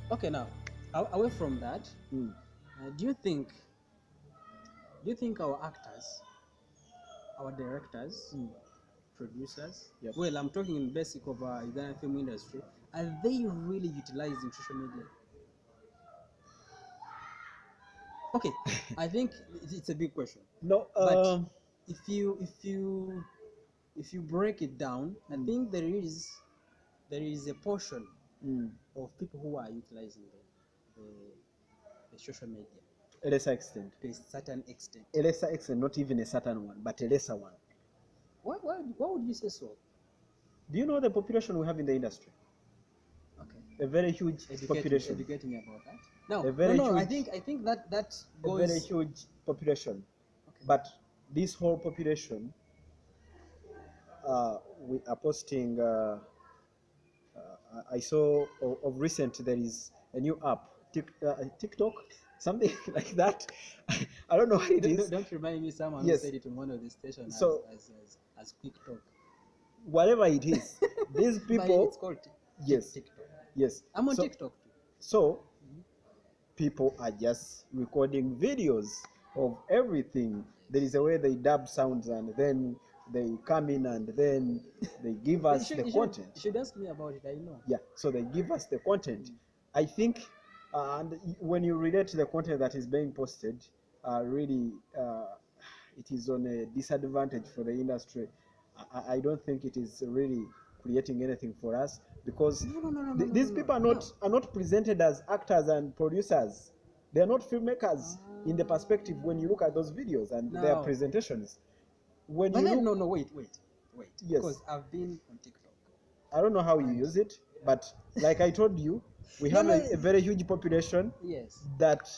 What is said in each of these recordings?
Okay, now away from that, do you think our actors, our directors, producers, well, I'm talking in basic of Ugandan film industry, are they really utilizing social media? Okay, I think it's a big question. No, But if you break it down, I think there is a portion of people who are utilizing the social media a lesser extent. to a certain extent. A lesser extent, not even a certain one, but a lesser one. Why would you say so? Do you know the population we have in the industry? Okay. A very huge population. Educate me about that. No, I think that goes. A very huge population. Okay. But this whole population, we are posting. I saw of recent there is a new app, TikTok, something like that. I don't know what it is. Don't remind me someone who said it on one of the stations as quick talk. Whatever it is, these people. It's called TikTok. Yes. I'm on TikTok too. So people are just recording videos of everything. There is a way they dub sounds and then they come in and then they give us the content. You should ask me about it, I know. Yeah, so they give us the content. I think, and when you relate to the content that is being posted, really it is on a disadvantage for the industry. I don't think it is really creating anything for us because these people are not presented as actors and producers. They are not filmmakers in the perspective when you look at those videos and their presentations. When but you then, look, wait. Yes. Because I've been on TikTok. I don't know how you use it, but like I told you, we have a very huge population. Yes. That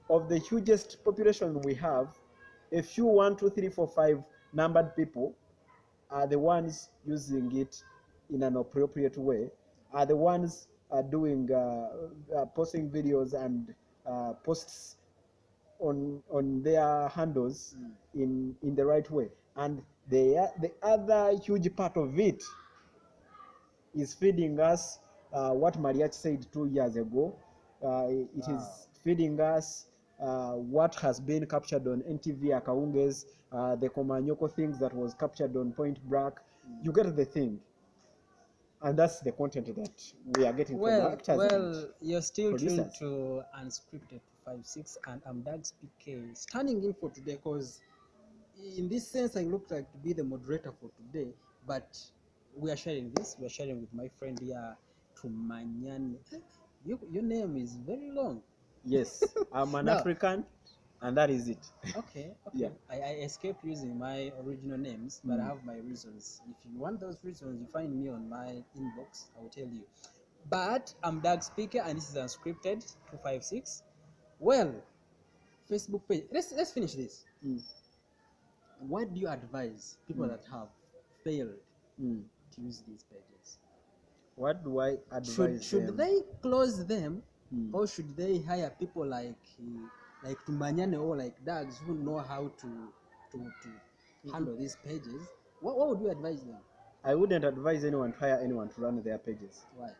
of the hugest population we have, a few 1, 2, 3, 4, 5 numbered people are the ones using it in an appropriate way, are the ones doing posting videos and posts on their handles in the right way. And the other huge part of it is feeding us what Mariachi said 2 years ago. It is feeding us what has been captured on NTV Akaunges, the Komanyoko things that was captured on Point Black. You get the thing. And that's the content that we are getting from actors. Well, you're still tuned to Unscripted 256, and I'm Doug Speaker, standing in for today because in this sense I look like to be the moderator for today, but we are sharing this. We are sharing with my friend here, Tumanyane. Your name is very long. Yes, I'm an African, and that is it. Okay. Yeah. I escaped using my original names, but I have my reasons. If you want those reasons, you find me on my inbox. I will tell you. But I'm Doug Speaker, and this is Unscripted 256. Well, Facebook page. Let's finish this. What do you advise people that have failed to use these pages? What do I advise them? Should they close them, or should they hire people like Tumanyane or like Dags who know how to handle these pages? What would you advise them? I wouldn't advise anyone to hire anyone to run their pages. Why?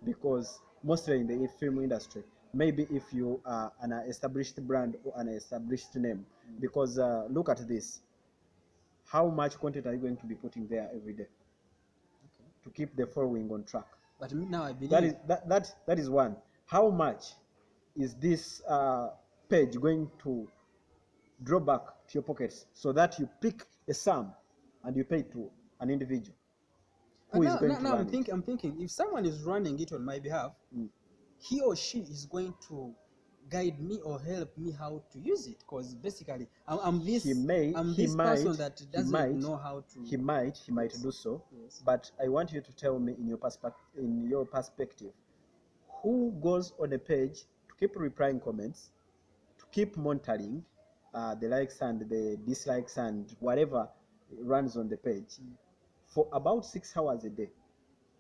Because mostly in the film industry, maybe if you are an established brand or an established name, because look at this. How much content are you going to be putting there every day to keep the following on track? But now I believe that is one. How much is this page going to draw back to your pockets so that you pick a sum and you pay to an individual who is going to run it? I'm thinking if someone is running it on my behalf, he or she is going to guide me or help me how to use it, because basically I'm this person that doesn't know how to. He might do so. Yes. But I want you to tell me in your perspective, who goes on a page to keep replying comments, to keep monitoring the likes and the dislikes and whatever runs on the page for about 6 hours a day,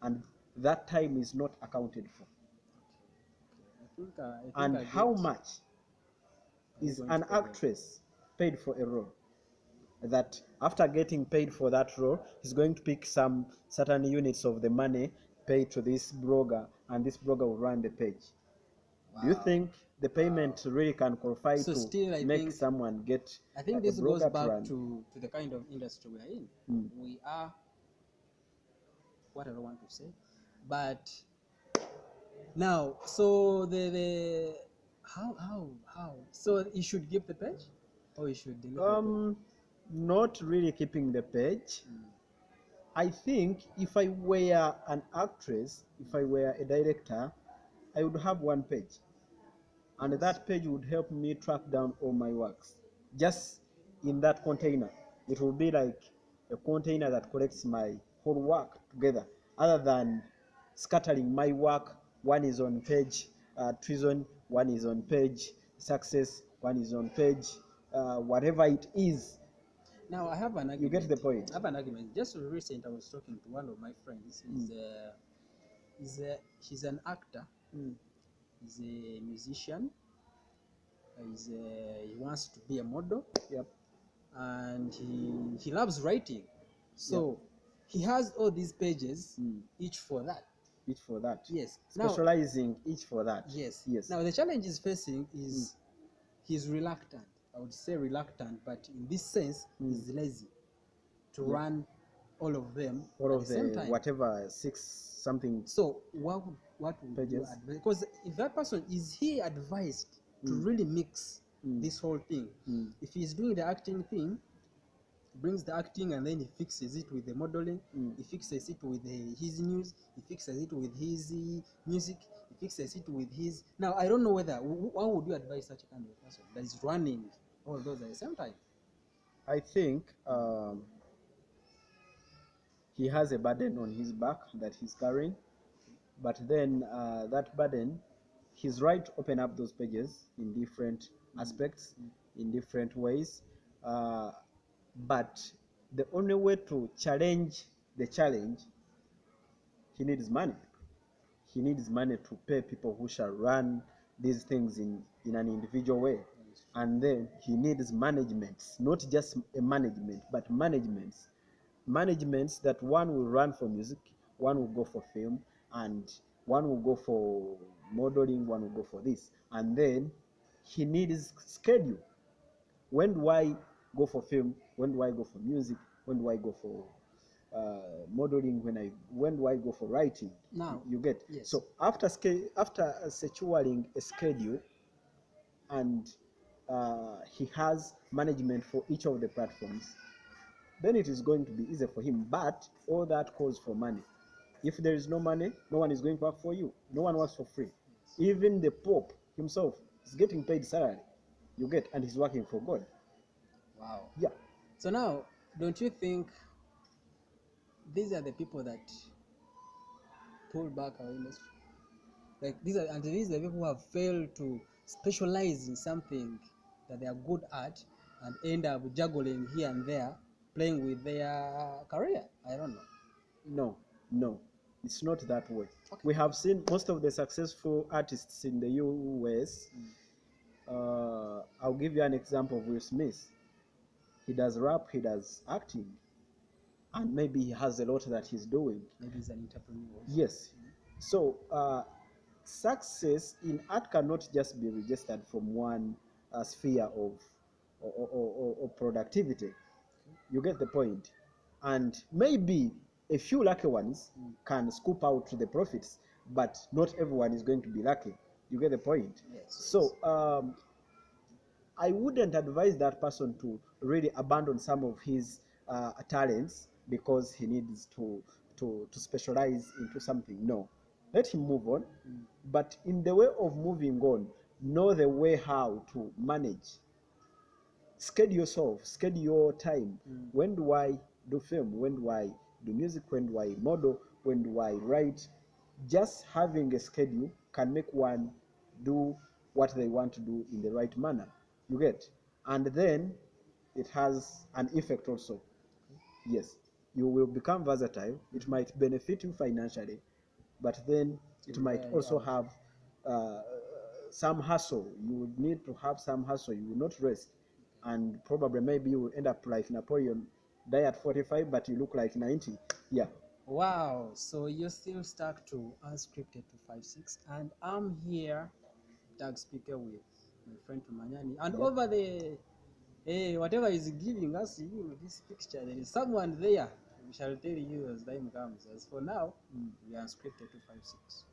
and that time is not accounted for? I think how much is an actress paid for a role that after getting paid for that role is going to pick some certain units of the money paid to this blogger, and this blogger will run the page? Do you Wow. think the payment really can qualify So to still, I make think someone get I think a this goes blogger to back run? to the kind of industry we are in. Mm. We are what I don't want to say, but now, so the how so you should keep the page or you should delete the page? Not really keeping the page. I think if I were an actress, if I were a director, I would have one page, and Yes. that page would help me track down all my works. Just in that container, it will be like a container that collects my whole work together, other than scattering my work. One is on page treason, one is on page success, one is on page whatever it is. Now I have an You get argument. the point. I have an argument. Just recent, I was talking to one of my friends. He's an actor. Mm. He's a musician. He wants to be a model, Yep. and he loves writing. So Yep. he has all these pages, Mm. each for that. Each for that. Yes. Now, Specializing each for that. yes. Yes. Now the challenge he's facing is he's reluctant. I would say reluctant, but in this sense, he's lazy to Yep. run all of them All at of the same the time. whatever 6 something. So what would you Pages. advise? Because if that person is he advised to really mix this whole thing, if he's doing the acting thing, brings the acting and then he fixes it with the modeling, he fixes it with his news, he fixes it with his music, he fixes it with his. Now I don't know whether how would you advise such a kind of person that is running all those at the same time? I think he has a burden on his back that he's carrying, but then that burden, he's right to open up those pages in different aspects, in different ways, but the only way to challenge the challenge, he needs money. He needs money to pay people who shall run these things in an individual way. And then he needs managements, not just a management, but managements. Managements that one will run for music, one will go for film, and one will go for modeling, one will go for this. And then he needs schedule. When do I go for film? When do I go for music? When do I go for modeling? When do I go for writing? Now, You get. yes. So after securing a schedule, and he has management for each of the platforms, then it is going to be easy for him. But all that calls for money. If there is no money, no one is going to work for you. No one works for free. Even the Pope himself is getting paid salary. You get, and he's working for God. Wow. Yeah. So now, don't you think these are the people that pull back our industry? Like these are the people who have failed to specialize in something that they are good at and end up juggling here and there, playing with their career. I don't know. No, it's not that way. Okay. We have seen most of the successful artists in the US. I'll give you an example of Will Smith. He does rap, he does acting, and maybe he has a lot that he's doing. Maybe he's an entrepreneur. Yes. So success in art cannot just be registered from one sphere of or productivity. You get the point. And maybe a few lucky ones can scoop out the profits, but not everyone is going to be lucky. You get the point? Yes. So I wouldn't advise that person to really abandon some of his talents because he needs to specialize into something. No, let him move on. But in the way of moving on, know the way how to manage. Schedule yourself, schedule your time. When do I do film? When do I do music? When do I model? When do I write? Just having a schedule can make one do what they want to do in the right manner. You get? And then it has an effect also. Yes, you will become versatile. It might benefit you financially, but then it might also have some hustle. You would need to have some hustle. You will not rest. And probably maybe you will end up like Napoleon, die at 45, but you look like 90. Yeah. Wow. So you're still stuck to Unscripted 256, and I'm here Tag Speaker with my friend Tumanyani. And Yeah. over the whatever is giving us this picture, there is someone there. We shall tell you as time comes. As for now, we are Unscripted 256.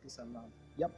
Peace and love. Yep.